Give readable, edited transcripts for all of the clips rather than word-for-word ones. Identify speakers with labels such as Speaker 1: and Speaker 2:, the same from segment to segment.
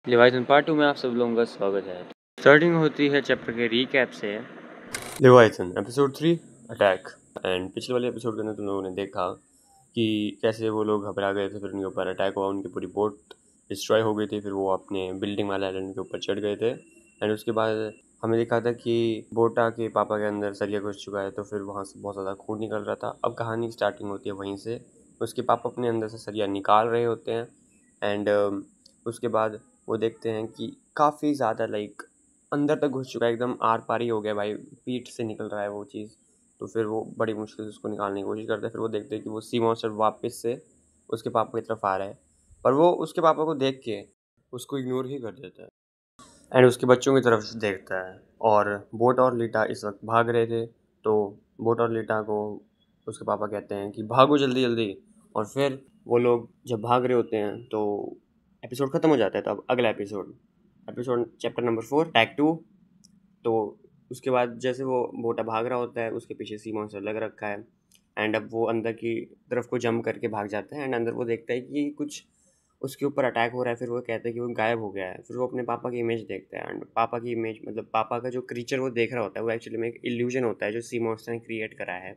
Speaker 1: लिवाइथन part 2 में आप सब लोगों का स्वागत है। स्टार्टिंग होती है चैप्टर के रीकैप से। लिवाइथन एपिसोड 3 अटैक। एंड पिछले वाले एपिसोड के अंदर तुम लोगों ने देखा कि कैसे वो लोग घबरा गए थे, फिर उनके ऊपर अटैक हुआ, उनकी पूरी बोट डिस्ट्रॉय हो गई थी, फिर वो अपने बिल्डिंग वाले आइलैंड के ऊपर चढ़ गए थे। एंड उसके बाद हमें दिखा था कि बोटा के पापा के अंदर सरिया घुस चुका है, तो फिर वहाँ से बहुत ज़्यादा खून निकल रहा था। अब कहानी स्टार्टिंग होती है वहीं से। उसके पापा अपने अंदर से सरिया निकाल रहे होते हैं एंड उसके बाद वो देखते हैं कि काफ़ी ज़्यादा अंदर तक घुस चुका है, एकदम आर पार ही हो गया भाई, पीठ से निकल रहा है वो चीज़। तो फिर वो बड़ी मुश्किल से उसको निकालने की कोशिश करते हैं। फिर वो देखते हैं कि वो सी मॉन्स्टर वापस से उसके पापा की तरफ आ रहा है, पर वो उसके पापा को देख के उसको इग्नोर ही कर देता है एंड उसके बच्चों की तरफ से देखता है। और बोट और लीटा इस वक्त भाग रहे थे, तो बोट और लीटा को उसके पापा कहते हैं कि भागो जल्दी जल्दी। और फिर वो लोग जब भाग रहे होते हैं तो एपिसोड ख़त्म हो जाता है। तो अब अगला एपिसोड चैप्टर नंबर 4 टैग 2। तो उसके बाद जैसे वो बोटा भाग रहा होता है, उसके पीछे सी मॉन्स्टर लग रखा है एंड अब वो अंदर की तरफ को जंप करके भाग जाता है एंड अंदर वो देखता है कि कुछ उसके ऊपर अटैक हो रहा है। फिर वो कहता है कि वो गायब हो गया है। फिर वो अपने पापा की इमेज देखता है एंड पापा की इमेज मतलब पापा का जो क्रीचर वो देख रहा होता है वो एक्चुअली में एक इल्यूजन होता है जो सी मॉन्स्टर ने क्रिएट करा है।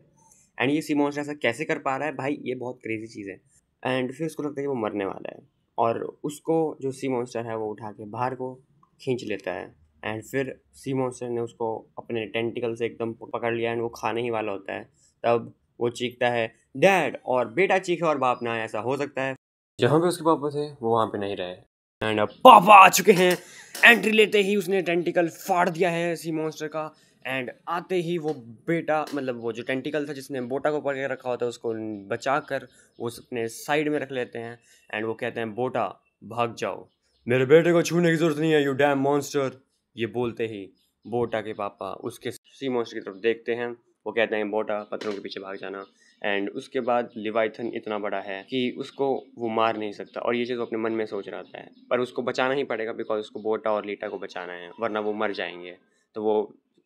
Speaker 1: एंड ये सी मॉन्स्टर ऐसा कैसे कर पा रहा है भाई, ये बहुत क्रेजी चीज़ है। एंड फिर उसको लगता है कि वो मरने वाला है और उसको जो सी मॉन्स्टर है वो उठा के बाहर को खींच लेता है। एंड फिर सी मॉन्स्टर ने उसको अपने टेंटिकल से एकदम पकड़ लिया एंड वो खाने ही वाला होता है। तब वो चीखता है डैड, और बेटा चीखे और बाप ना आए, ऐसा हो सकता है। जहाँ पे उसके पापा थे वो वहाँ पे नहीं रहे एंड अब पापा आ चुके हैं। एंट्री लेते ही उसने टेंटिकल फाड़ दिया है सी मॉन्स्टर का एंड आते ही वो बेटा मतलब वो जो टेंटिकल था जिसने बोटा को पकड़ के रखा होता है उसको बचा कर वो अपने साइड में रख लेते हैं एंड वो कहते हैं बोटा भाग जाओ, मेरे बेटे को छूने की जरूरत नहीं है, यू डैम मॉन्स्टर। ये बोलते ही बोटा के पापा उसके सी मॉन्स्टर की तरफ देखते हैं। वो कहते हैं बोटा पत्थरों के पीछे भाग जाना। एंड उसके बाद लिवाइथन इतना बड़ा है कि उसको वो मार नहीं सकता और ये चीज़ वो अपने मन में सोच रहा था, पर उसको बचाना ही पड़ेगा बिकॉज उसको बोटा और लीटा को बचाना है वरना वो मर जाएंगे। तो वो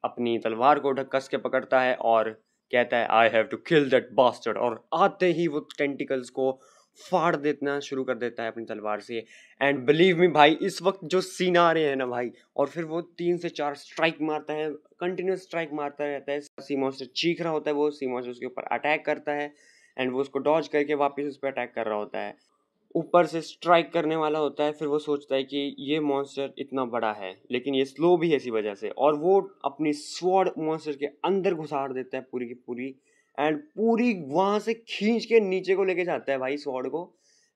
Speaker 1: अपनी तलवार को कस के पकड़ता है और कहता है I have to kill that bastard, और आते ही वो टेंटिकल्स को फाड़ देना शुरू कर देता है अपनी तलवार से। एंड बिलीव मी भाई, इस वक्त जो सीन आ रहे हैं ना भाई, और फिर वो 3 से 4 स्ट्राइक मारता है, कंटिन्यूस स्ट्राइक मारता रहता है। सी मॉन्स्टर चीख रहा होता है, वो सी मॉन्स्टर उसके ऊपर अटैक करता है एंड वो उसको डॉज करके वापस उस पर अटैक कर रहा होता है, ऊपर से स्ट्राइक करने वाला होता है। फिर वो सोचता है कि ये मॉन्स्टर इतना बड़ा है लेकिन ये स्लो भी है इसी वजह से, और वो अपनी स्वॉर्ड मॉन्स्टर के अंदर घुसाड़ देता है पूरी की पूरी एंड पूरी वहां से खींच के नीचे को लेके जाता है भाई स्वॉर्ड को।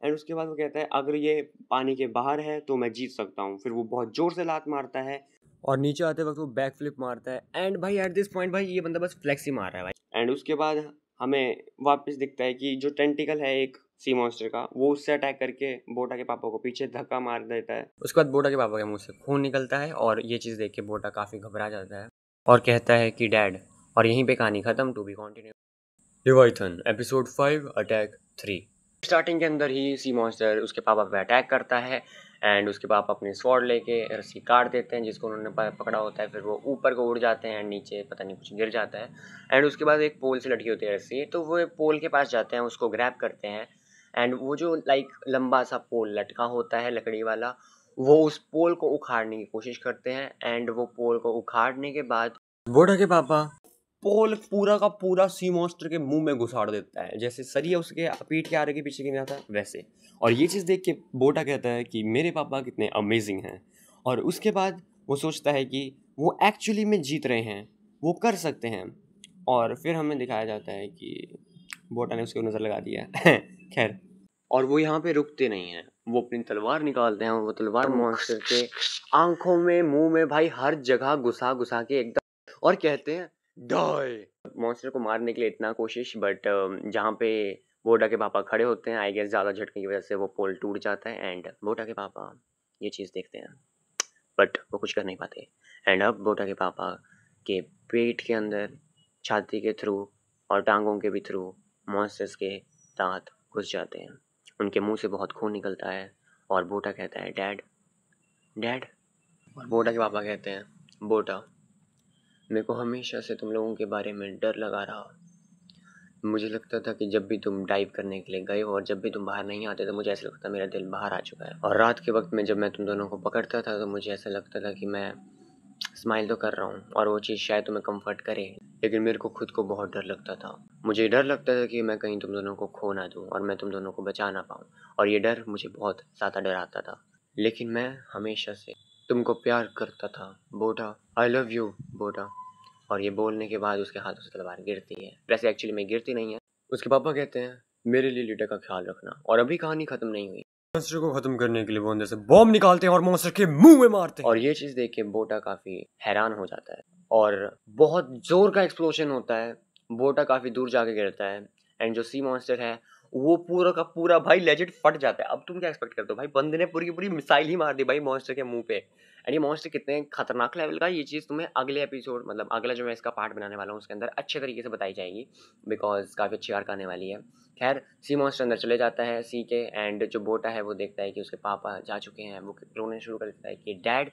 Speaker 1: एंड उसके बाद वो कहता है अगर ये पानी के बाहर है तो मैं जीत सकता हूँ। फिर वो बहुत जोर से लात मारता है और नीचे आते वक्त वो बैक फ्लिप मारता है एंड भाई एट दिस पॉइंट भाई ये बंदा बस फ्लेक्स ही मार रहा है भाई। एंड उसके बाद हमें वापस दिखता है कि जो टेंटिकल है एक सी मॉन्स्टर का, वो उससे अटैक करके बोटा के पापा को पीछे धक्का मार देता है। उसके बाद बोटा के पापा के मुंह से खून निकलता है और ये चीज़ देख के बोटा काफ़ी घबरा जाता है और कहता है कि डैड, और यहीं पे कहानी खत्म, to be continue. Leviathan episode 5 attack 3। Starting के अंदर ही सी मॉन्स्टर उसके पापा पे अटैक करता है एंड उसके पापा अपने स्वॉर्ड लेके रस्सी काट देते हैं जिसको उन्होंने पकड़ा होता है। फिर वो ऊपर को उड़ जाते हैं एंड नीचे पता नहीं कुछ गिर जाता है एंड उसके बाद एक पोल से लटकी होती है रस्सी, तो वो पोल के पास जाते हैं, उसको ग्रैब करते हैं एंड वो जो लंबा सा पोल लटका होता है लकड़ी वाला, वो उस पोल को उखाड़ने की कोशिश करते हैं एंड वो पोल को उखाड़ने के बाद बोटा के पापा पोल पूरा का पूरा सी मॉन्स्टर के मुंह में घुसाड़ देता है, जैसे सरिया उसके पीठ के आगे के पीछे गिरा था वैसे। और ये चीज़ देख के बोटा कहता है कि मेरे पापा कितने अमेजिंग हैं। और उसके बाद वो सोचता है कि वो एक्चुअली में जीत रहे हैं, वो कर सकते हैं। और फिर हमें दिखाया जाता है कि बोटा ने उसको नज़र लगा दिया खैर। और वो यहाँ पे रुकते नहीं हैं, वो अपनी तलवार निकालते हैं और वो तलवार मॉन्स्टर के आंखों में, मुंह में, भाई हर जगह घुसा घुसा के एकदम, और कहते हैं डाई। मॉन्स्टर को मारने के लिए इतना कोशिश, बट जहाँ पे बोटा के पापा खड़े होते हैं आई गेस ज़्यादा झटके की वजह से वो पोल टूट जाता है एंड बोटा के पापा ये चीज़ देखते हैं बट वो कुछ कर नहीं पाते। एंड अब बोटा के पापा के पेट के अंदर, छाती के थ्रू और टांगों के भी थ्रू मॉन्स्टर्स के दांत घुस जाते हैं, उनके मुंह से बहुत खून निकलता है और बोटा कहता है डैड डैड। और बोटा के पापा कहते हैं बोटा, मेरे को हमेशा से तुम लोगों के बारे में डर लगा रहा, मुझे लगता था कि जब भी तुम डाइव करने के लिए गए हो और जब भी तुम बाहर नहीं आते तो मुझे ऐसा लगता था मेरा दिल बाहर आ चुका है। और रात के वक्त में जब मैं तुम दोनों को पकड़ता था तो मुझे ऐसा लगता था कि मैं स्माइल तो कर रहा हूँ और वो चीज़ शायद तुम्हें कंफर्ट करे, लेकिन मेरे को खुद को बहुत डर लगता था। मुझे डर लगता था कि मैं कहीं तुम दोनों को खो ना दूँ और मैं तुम दोनों को बचा ना पाऊँ, और ये डर मुझे बहुत ज़्यादा डराता था। लेकिन मैं हमेशा से तुमको प्यार करता था बोटा, आई लव यू बोटा। और ये बोलने के बाद उसके हाथों से तलवार गिरती है। वैसे एक्चुअली में गिरती नहीं है। उसके पापा कहते हैं मेरे लिए लीटा का ख्याल रखना, और अभी कहानी खत्म नहीं हुई। मॉन्स्टर को खत्म करने के लिए वो अंदर से बॉम्ब निकालते हैं और मॉन्स्टर के मुंह में मारते हैं। और ये चीज देख के बोटा काफी हैरान हो जाता है और बहुत जोर का एक्सप्लोजन होता है। बोटा काफी दूर जाके गिरता है एंड जो सी मॉन्स्टर है वो पूरा का पूरा भाई लेजिट फट जाता है। अब तुम क्या एक्सपेक्ट करते हो भाई, बंदे ने पूरी की पूरी मिसाइल ही मार दी भाई मॉन्स्टर के मुंह पे। एंड ये मॉन्स्टर कितने खतरनाक लेवल का, ये चीज़ तुम्हें अगले एपिसोड मतलब अगला जो मैं इसका पार्ट बनाने वाला हूँ उसके अंदर अच्छे तरीके से बताई जाएगी, बिकॉज काफ़ी अच्छी आर्क आने वाली है। खैर सी मॉन्स्टर अंदर चले जाता है सी के, एंड जो बोटा है वो देखता है कि उसके पापा जा चुके हैं। वो रोने शुरू कर देता है कि डैड,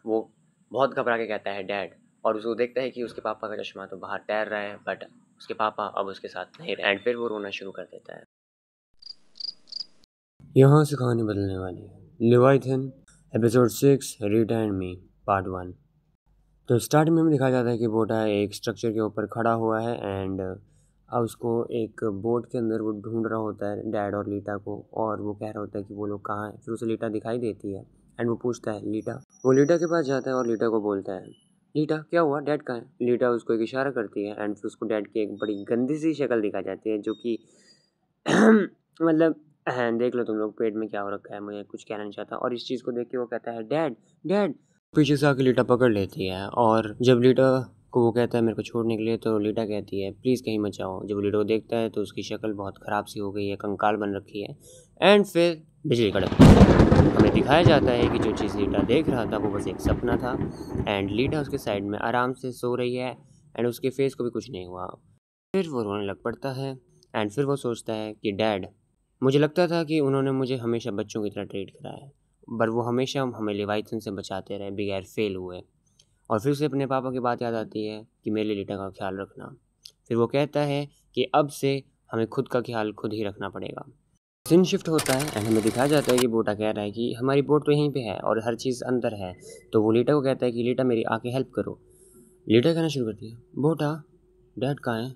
Speaker 1: वो बहुत घबरा के कहता है डैड, और उसको देखता है कि उसके पापा का चश्मा तो बाहर तैर रहा है बट उसके पापा अब उसके साथ नहीं रहे। एंड फिर वो रोना शुरू कर देता है। यहाँ से कहानी बदलने वाली है। Leviathan episode 6 Rita and me part 1। तो स्टार्ट में हमें दिखाया जाता है कि बोटा एक स्ट्रक्चर के ऊपर खड़ा हुआ है एंड अब उसको एक बोट के अंदर वो ढूंढ रहा होता है डैड और लीटा को, और वो कह रहा होता है कि वो लोग कहाँ हैं। फिर उसे लीटा दिखाई देती है एंड वो पूछता है लीटा। वो लीटा के पास जाता है और लीटा को बोलता है लीटा क्या हुआ, डैड कहाँ है। लीटा उसको एक इशारा करती है एंड फिर उसको डैड की एक बड़ी गंदी सी शक्ल दिखाई जाती है जो कि मतलब देख लो तुम लोग पेट में क्या हो रखा है, मुझे कुछ कहना नहीं चाहता। और इस चीज़ को देख के वो कहता है डैड डैड। पीछे से आके लीटा पकड़ लेती है और जब लीटा को वो कहता है मेरे को छोड़ने के लिए तो लीटा कहती है प्लीज़ कहीं मत जाओ। जब लीटा को देखता है तो उसकी शक्ल बहुत ख़राब सी हो गई है, कंकाल बन रखी है। एंड फिर बिजली कड़कती है। हमें दिखाया जाता है कि जो चीज़ लीटा देख रहा था वो बस एक सपना था एंड लीटा उसके साइड में आराम से सो रही है एंड उसके फेस को भी कुछ नहीं हुआ। फिर वो रोने लग पड़ता है एंड फिर वो सोचता है कि डैड, मुझे लगता था कि उन्होंने मुझे हमेशा बच्चों की तरह ट्रीट करा है, पर वो हमेशा हमें लिवाइथन से बचाते रहे बगैर फेल हुए। और फिर उसे अपने पापा की बात याद आती है कि मेरे लिए लीटा का ख्याल रखना। फिर वो कहता है कि अब से हमें खुद का ख्याल खुद ही रखना पड़ेगा। सीन शिफ्ट होता है एंड हमें दिखाया जाता है कि बोटा कह रहा है कि हमारी बोट तो यहीं पे है और हर चीज़ अंदर है। तो वो लीटा को कहता है कि लीटा मेरी आके हेल्प करो। लीटा कहना शुरू करती है बोटा डैड कहाँ है।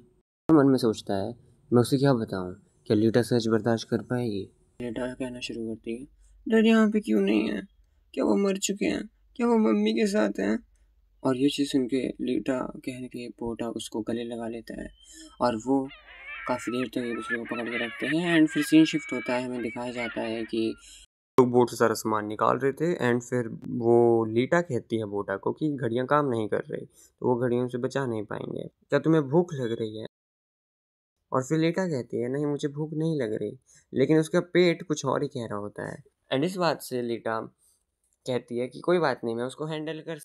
Speaker 1: मन में सोचता है मैं उसे क्या बताऊँ, क्या लीटा सच बर्दाश्त कर पाएगी। लीटा कहना शुरू करती है डैड यहाँ पे क्यों नहीं है, क्या वो मर चुके हैं, क्या वो मम्मी के साथ हैं। और ये चीज़ सुन के लीटा कहने के बोटा उसको गले लगा लेता है और वो काफ़ी देर तक एक दूसरे को पकड़ के रखते हैं। एंड फिर सीन शिफ्ट होता है, हमें दिखाया जाता है कि लोग बोट से सारा सामान निकाल रहे थे एंड फिर वो लीटा कहती है बोटा को कि घड़ियाँ काम नहीं कर रही तो वो घड़ियों से बचा नहीं पाएंगे, क्या तुम्हें भूख लग रही है। और फिर लीटा कहती है नहीं मुझे भूख नहीं लग रही, लेकिन उसका पेट कुछ और ही कह रहा होता है। एंड इस बात से लीटा कहती है कि कोई बात नहीं मैं उसको हैंडल कर।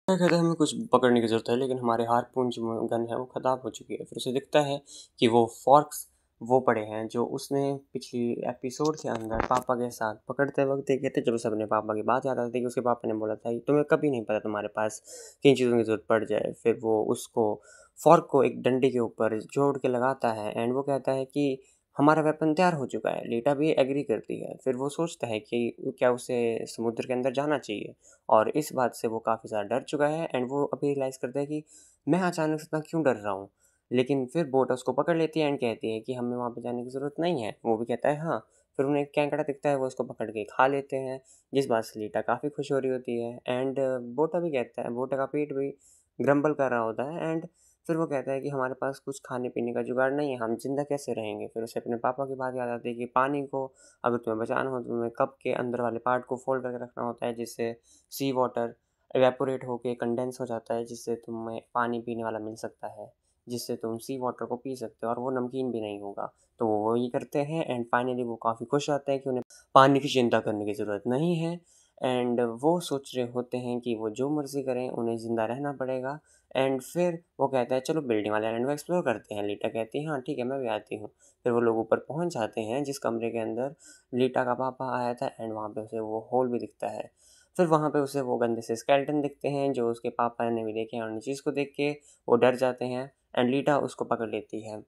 Speaker 1: कहता है हमें कुछ पकड़ने की ज़रूरत है, लेकिन हमारे हारपून जो गन है वो ख़राब हो चुकी है। फिर उसे दिखता है कि वो फॉर्क्स वो पड़े हैं जो उसने पिछली एपिसोड के अंदर पापा के साथ पकड़ते वक्त देखे थे। जब उसे अपने पापा की बात याद आती है कि उसके पापा ने बोला था तुम्हें कभी नहीं पता तुम्हारे पास किन चीज़ों की ज़रूरत पड़ जाए। फिर वो उसको फॉर्क को एक डंडे के ऊपर जोड़ के लगाता है एंड वो कहता है कि हमारा वेपन तैयार हो चुका है। लीटा भी एग्री करती है। फिर वो सोचता है कि क्या उसे समुद्र के अंदर जाना चाहिए, और इस बात से वो काफ़ी ज़्यादा डर चुका है एंड वो अभी रियलाइज़ करता है कि मैं अचानक से इतना क्यों डर रहा हूँ। लेकिन फिर बोट उसको पकड़ लेती है एंड कहती है कि हमें वहाँ पे जाने की ज़रूरत नहीं है। वो भी कहता है हाँ। फिर उन्हें एक केंकड़ा दिखता है, वो उसको पकड़ के खा लेते हैं, जिस बात से लीटा काफ़ी खुश हो रही होती है। एंड बोटा भी कहता है, बोटा का पेट भी ग्रम्बल कर रहा होता है एंड फिर वो कहता है कि हमारे पास कुछ खाने पीने का जुगाड़ नहीं है, हम जिंदा कैसे रहेंगे। फिर उसे अपने पापा की बात याद आती है कि पानी को अगर तुम्हें बचाना हो तो तुम्हें कप के अंदर वाले पार्ट को फोल्ड करके रखना होता है, जिससे सी वाटर एवेपोरेट होके कंडेंस हो जाता है, जिससे तुम्हें पानी पीने वाला मिल सकता है, जिससे तुम सी वाटर को पी सकते हो और वो नमकीन भी नहीं होगा। तो वो वही करते हैं एंड फाइनली वो काफ़ी खुश आते हैं कि उन्हें पानी की चिंता करने की ज़रूरत नहीं है। एंड वो सोच रहे होते हैं कि वो जो मर्ज़ी करें उन्हें ज़िंदा रहना पड़ेगा। एंड फिर वो कहता है चलो बिल्डिंग वाले आइलैंड को एक्सप्लोर करते हैं। लीटा कहती है हाँ ठीक है मैं भी आती हूँ। फिर वो लोग ऊपर पहुँच जाते हैं जिस कमरे के अंदर लीटा का पापा आया था एंड वहाँ पे उसे वो होल भी दिखता है। फिर वहाँ पे उसे वो गंदे से स्केलेटन दिखते हैं जो उसके पापा ने भी देखे हैं, और उन चीज़ को देख के वो डर जाते हैं एंड लीटा उसको पकड़ लेती है।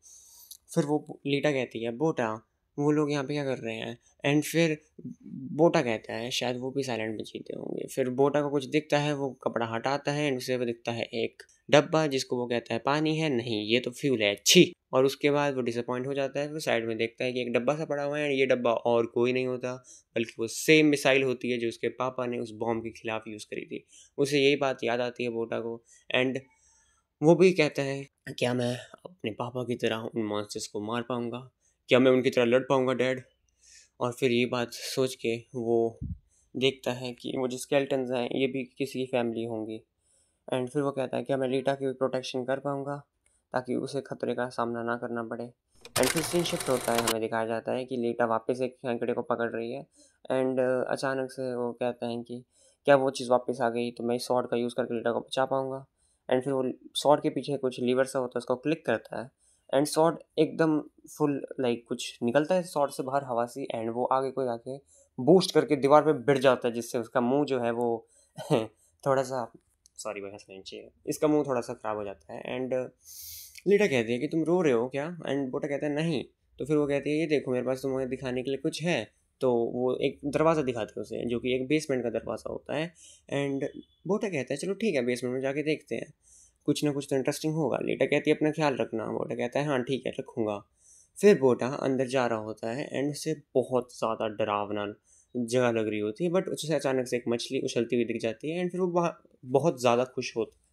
Speaker 1: फिर वो लीटा कहती है बोटा वो लोग यहाँ पे क्या कर रहे हैं, एंड फिर बोटा कहता है शायद वो भी साइलेंट में जीते होंगे। फिर बोटा को कुछ दिखता है, वो कपड़ा हटाता है एंड उसे वो दिखता है एक डब्बा जिसको वो कहता है पानी है, नहीं ये तो फ्यूल है, छी। और उसके बाद वो डिसअपॉइंट हो जाता है, वो साइड में देखता है कि एक डब्बा सा पड़ा हुआ है, ये डब्बा और कोई नहीं होता बल्कि वो सेम मिसाइल होती है जो उसके पापा ने उस बॉम्ब के खिलाफ यूज़ करी थी। उसे यही बात याद आती है बोटा को, एंड वो भी कहता है क्या मैं अपने पापा की तरह उन मॉन्स्टर्स को मार पाऊँगा, क्या मैं उनकी तरह लड़ पाऊँगा डैड। और फिर ये बात सोच के वो देखता है कि वो जो स्केल्टन्स हैं ये भी किसी की फैमिली होंगी। एंड फिर वो कहता है क्या मैं लीटा की प्रोटेक्शन कर पाऊँगा ताकि उसे खतरे का सामना ना करना पड़े। एंड फिर सीन शिफ्ट होता है, हमें दिखाया जाता है कि लीटा वापस एक खेकड़े को पकड़ रही है एंड अचानक से वो कहते हैं कि क्या वो चीज़ वापस आ गई तो मैं इस स्वॉर्ड का यूज़ करके लीटा को बचा पाऊँगा। एंड फिर वो स्वॉर्ड के पीछे कुछ लीवर सा होता है, उसको क्लिक करता है एंड स्वॉर्ड एकदम फुल लाइक कुछ निकलता है स्वॉर्ड से बाहर हवा सी, एंड वो आगे को जाके बूस्ट करके दीवार पे भिड़ जाता है जिससे उसका मुंह जो है वो थोड़ा सा, सॉरी भाई हंसना नहीं चाहिए, इसका मुंह थोड़ा सा ख़राब हो जाता है। एंड लीटा कहती है कि तुम रो रहे हो क्या, एंड बोटा कहता है नहीं। तो फिर वो कहती है ये देखो मेरे पास तुम्हें दिखाने के लिए कुछ है। तो वो एक दरवाज़ा दिखाते हैं उसे जो कि एक बेसमेंट का दरवाज़ा होता है। एंड बोटा कहता है चलो ठीक है बेसमेंट में जाके देखते हैं, कुछ ना कुछ तो इंटरेस्टिंग होगा। लीटा कहती है अपना ख्याल रखना, बोटा कहता है हाँ ठीक है रखूँगा। फिर बोटा अंदर जा रहा होता है एंड उसे बहुत ज़्यादा डरावना जगह लग रही होती है, बट उसे अचानक से एक मछली उछलती हुई दिख जाती है एंड फिर वो बहुत ज़्यादा खुश होता है।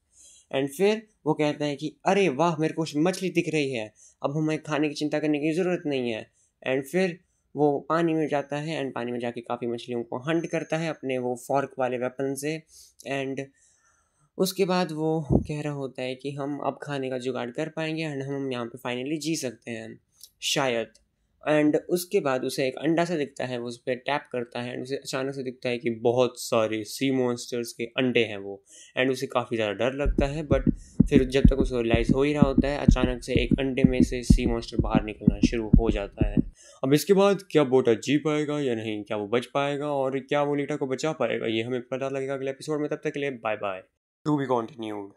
Speaker 1: एंड फिर वो कहता है कि अरे वाह मेरे को मछली दिख रही है, अब हमें खाने की चिंता करने की ज़रूरत नहीं है। एंड फिर वो पानी में जाता है एंड पानी में जाके काफ़ी मछलियों को हंट करता है अपने वो फॉर्क वाले वेपन से। एंड उसके बाद वो कह रहा होता है कि हम अब खाने का जुगाड़ कर पाएंगे एंड हम यहाँ पे फाइनली जी सकते हैं शायद। एंड उसके बाद उसे एक अंडा सा दिखता है, वो उस पर टैप करता है एंड उसे अचानक से दिखता है कि बहुत सारे सी मॉन्स्टर्स के अंडे हैं वो। एंड उसे काफ़ी ज़्यादा डर लगता है, बट फिर जब तक उसे रियलाइज़ हो ही रहा होता है अचानक से एक अंडे में से सी मॉन्स्टर बाहर निकलना शुरू हो जाता है। अब इसके बाद क्या बोटा जी पाएगा या नहीं, क्या वो बच पाएगा और क्या वो लीटा को बचा पाएगा, ये हमें पता लगेगा अगले एपिसोड में। तब तक के लिए bye bye, to be continued.